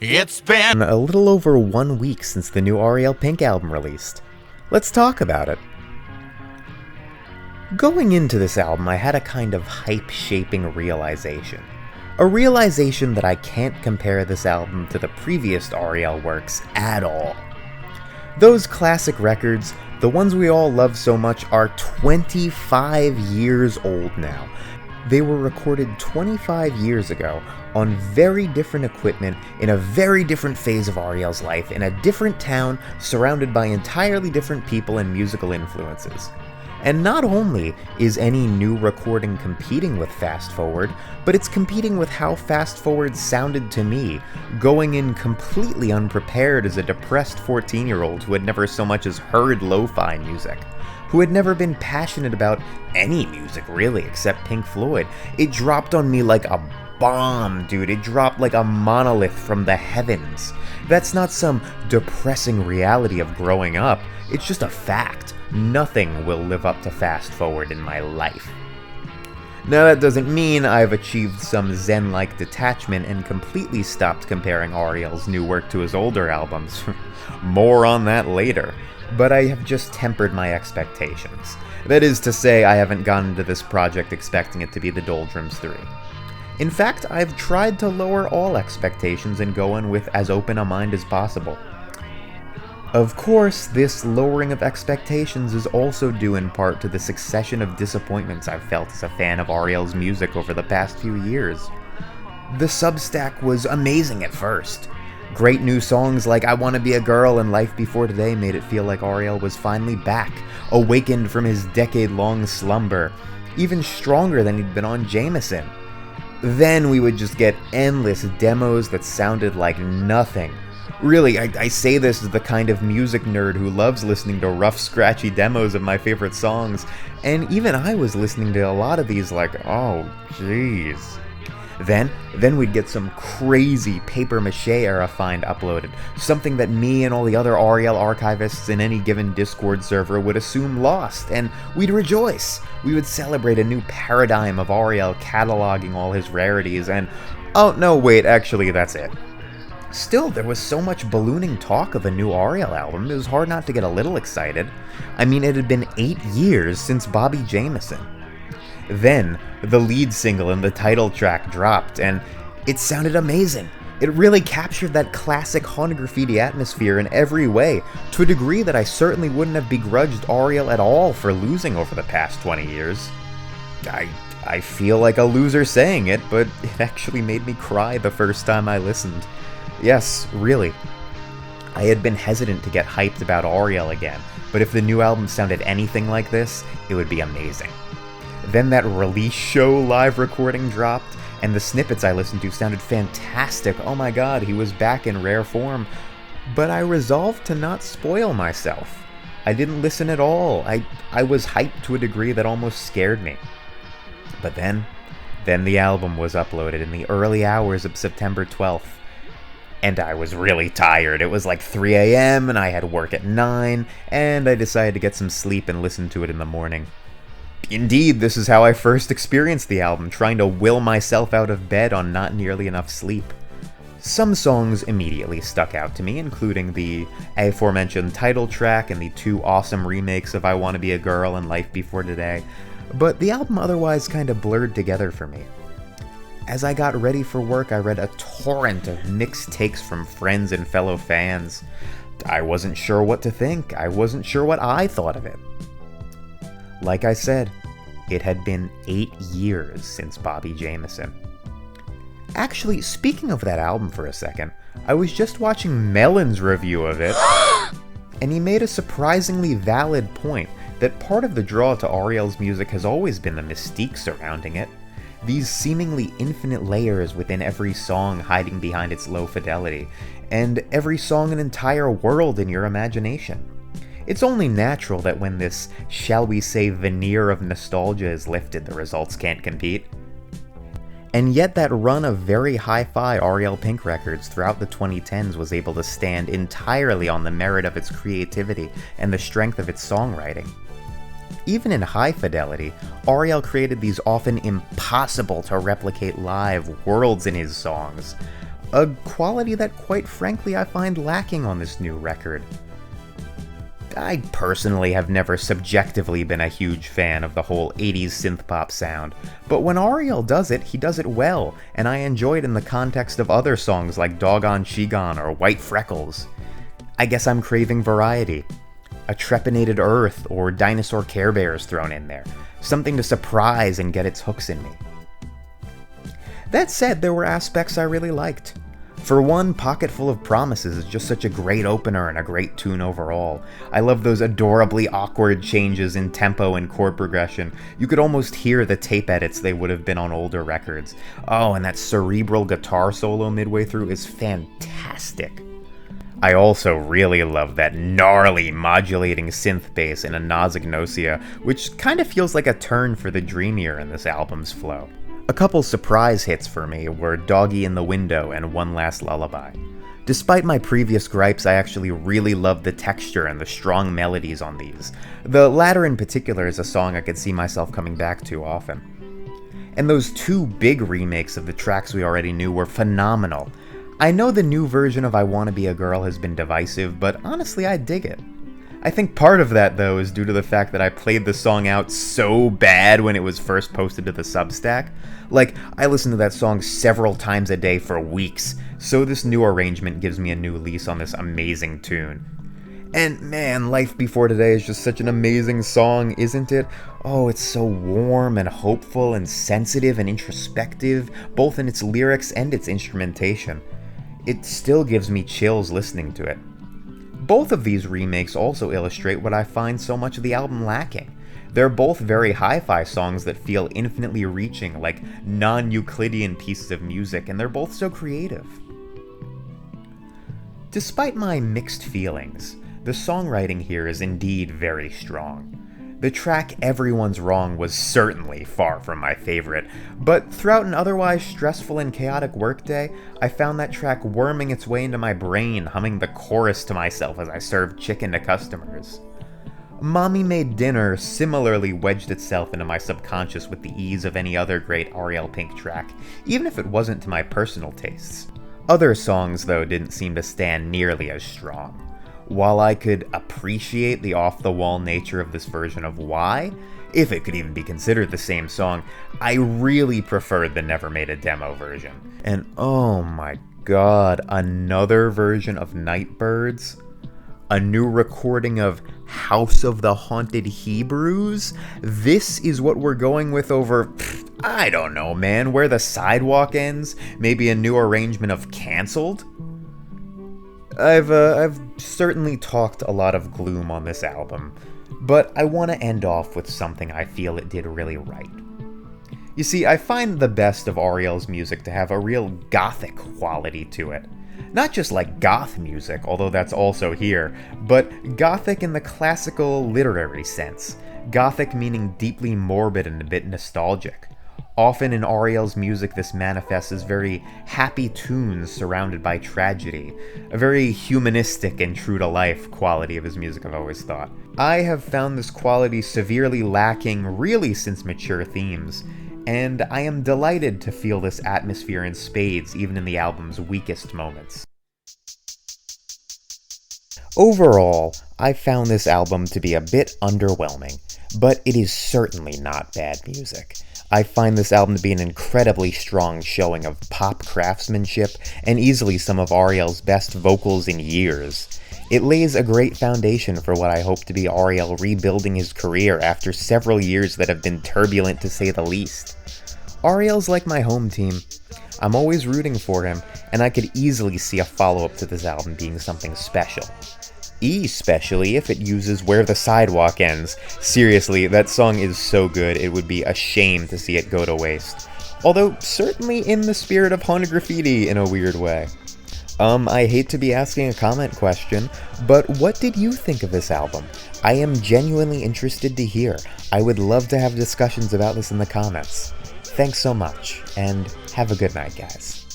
It's been A little over 1 week since the new Ariel Pink album released. Let's talk about it. Going into this album, I had a kind of hype-shaping realization. A realization that I can't compare this album to the previous Ariel works at all. Those classic records, the ones we all love so much, are 25 years old now. They were recorded 25 years ago on very different equipment in a very different phase of Ariel's life in a different town surrounded by entirely different people and musical influences. And not only is any new recording competing with Fast Forward, but it's competing with how Fast Forward sounded to me, going in completely unprepared as a depressed 14-year-old who had never so much as heard lo-fi music, who had never been passionate about any music really except Pink Floyd. It dropped on me like a bomb, dude. It dropped like a monolith from the heavens. That's not some depressing reality of growing up, it's just a fact. Nothing will live up to Fast Forward in my life. Now that doesn't mean I've achieved some zen-like detachment and completely stopped comparing Ariel's new work to his older albums. More on that later. But I have just tempered my expectations. That is to say, I haven't gone into this project expecting it to be the Doldrums 3. In fact, I've tried to lower all expectations and go in with as open a mind as possible. Of course, this lowering of expectations is also due in part to the succession of disappointments I've felt as a fan of Ariel's music over the past few years. The Substack was amazing at first. Great new songs like I Wanna Be a Girl and Life Before Today made it feel like Ariel was finally back, awakened from his decade-long slumber, even stronger than he'd been on Jameson. Then we would just get endless demos that sounded like nothing. Really, I say this as the kind of music nerd who loves listening to rough, scratchy demos of my favorite songs, and even I was listening to a lot of these like, oh, jeez. Then we'd get some crazy papier-mâché era find uploaded, something that me and all the other Ariel archivists in any given Discord server would assume lost, and we'd rejoice. We would celebrate a new paradigm of Ariel cataloging all his rarities, and oh no, wait, actually that's it. Still, there was so much ballooning talk of a new Ariel album, it was hard not to get a little excited. I mean, it had been 8 years since Bobby Jameson. Then, the lead single and the title track dropped, and it sounded amazing. It really captured that classic Haunted Graffiti atmosphere in every way, to a degree that I certainly wouldn't have begrudged Ariel at all for losing over the past 20 years. I feel like a loser saying it, but it actually made me cry the first time I listened. Yes, really. I had been hesitant to get hyped about Ariel again, but if the new album sounded anything like this, it would be amazing. Then that release show live recording dropped, and the snippets I listened to sounded fantastic. Oh my god, he was back in rare form. But I resolved to not spoil myself. I didn't listen at all. I was hyped to a degree that almost scared me. But then the album was uploaded in the early hours of September 12th. And I was really tired. It was like 3 a.m. and I had work at 9, and I decided to get some sleep and listen to it in the morning. Indeed, this is how I first experienced the album, trying to will myself out of bed on not nearly enough sleep. Some songs immediately stuck out to me, including the aforementioned title track and the 2 awesome remakes of I Wanna Be a Girl and Life Before Today, but the album otherwise kind of blurred together for me. As I got ready for work, I read a torrent of mixed takes from friends and fellow fans. I wasn't sure what to think. I wasn't sure what I thought of it. Like I said, it had been 8 years since Bobby Jameson. Actually, speaking of that album for a second, I was just watching Melon's review of it, and he made a surprisingly valid point that part of the draw to Ariel's music has always been the mystique surrounding it. These seemingly infinite layers within every song hiding behind its low fidelity, and every song an entire world in your imagination. It's only natural that when this, shall we say, veneer of nostalgia is lifted, the results can't compete. And yet that run of very hi-fi Ariel Pink records throughout the 2010s was able to stand entirely on the merit of its creativity and the strength of its songwriting. Even in high fidelity, Ariel created these often impossible to replicate live worlds in his songs. a quality that quite frankly I find lacking on this new record. I personally have never subjectively been a huge fan of the whole 80s synthpop sound, but when Ariel does it, he does it well, and I enjoy it in the context of other songs like Doggone She Gone or White Freckles. I guess I'm craving variety. A Trepanated Earth or Dinosaur Care Bears thrown in there. Something to surprise and get its hooks in me. That said, there were aspects I really liked. For one, Pocketful of Promises is just such a great opener and a great tune overall. I love those adorably awkward changes in tempo and chord progression. You could almost hear the tape edits they would have been on older records. Oh, and that cerebral guitar solo midway through is fantastic. I also really love that gnarly modulating synth bass in A Nausagnosia, which kind of feels like a turn for the dreamier in this album's flow. A couple surprise hits for me were Doggy in the Window and One Last Lullaby. Despite my previous gripes, I actually really loved the texture and the strong melodies on these. The latter in particular is a song I could see myself coming back to often. And those two big remakes of the tracks we already knew were phenomenal. I know the new version of I Wanna Be a Girl has been divisive, but honestly I dig it. I think part of that, though, is due to the fact that I played the song out so bad when it was first posted to the Substack. Like, I listened to that song several times a day for weeks, so this new arrangement gives me a new lease on this amazing tune. And man, Life Before Today is just such an amazing song, isn't it? Oh, it's so warm and hopeful and sensitive and introspective, both in its lyrics and its instrumentation. It still gives me chills listening to it. Both of these remakes also illustrate what I find so much of the album lacking. They're both very hi-fi songs that feel infinitely reaching, like non-Euclidean pieces of music, and they're both so creative. Despite my mixed feelings, the songwriting here is indeed very strong. The track Everyone's Wrong was certainly far from my favorite, but throughout an otherwise stressful and chaotic workday, I found that track worming its way into my brain, humming the chorus to myself as I served chicken to customers. Mommy Made Dinner similarly wedged itself into my subconscious with the ease of any other great Ariel Pink track, even if it wasn't to my personal tastes. Other songs, though, didn't seem to stand nearly as strong. While I could appreciate the off-the-wall nature of this version of Why, if it could even be considered the same song, I really preferred the Never Made a Demo version. And oh my god, another version of Nightbirds? A new recording of House of the Haunted Hebrews? This is what we're going with over, I don't know, man, Where the Sidewalk Ends? Maybe a new arrangement of Cancelled? I've certainly talked a lot of gloom on this album, but I want to end off with something I feel it did really right. You see, I find the best of Ariel's music to have a real gothic quality to it. Not just like goth music, although that's also here, but gothic in the classical literary sense. Gothic meaning deeply morbid and a bit nostalgic. Often in Ariel's music, this manifests as very happy tunes surrounded by tragedy, a very humanistic and true-to-life quality of his music, I've always thought. I have found this quality severely lacking really since Mature Themes, and I am delighted to feel this atmosphere in spades even in the album's weakest moments. Overall, I found this album to be a bit underwhelming, but it is certainly not bad music. I find this album to be an incredibly strong showing of pop craftsmanship and easily some of Ariel's best vocals in years. It lays a great foundation for what I hope to be Ariel rebuilding his career after several years that have been turbulent to say the least. Ariel's like my home team. I'm always rooting for him, and I could easily see a follow-up to this album being something special. Especially if it uses Where the Sidewalk Ends. Seriously, that song is so good, it would be a shame to see it go to waste. Although, certainly in the spirit of Haunted Graffiti in a weird way. I hate to be asking a comment question, but what did you think of this album? I am genuinely interested to hear. I would love to have discussions about this in the comments. Thanks so much, and have a good night, guys.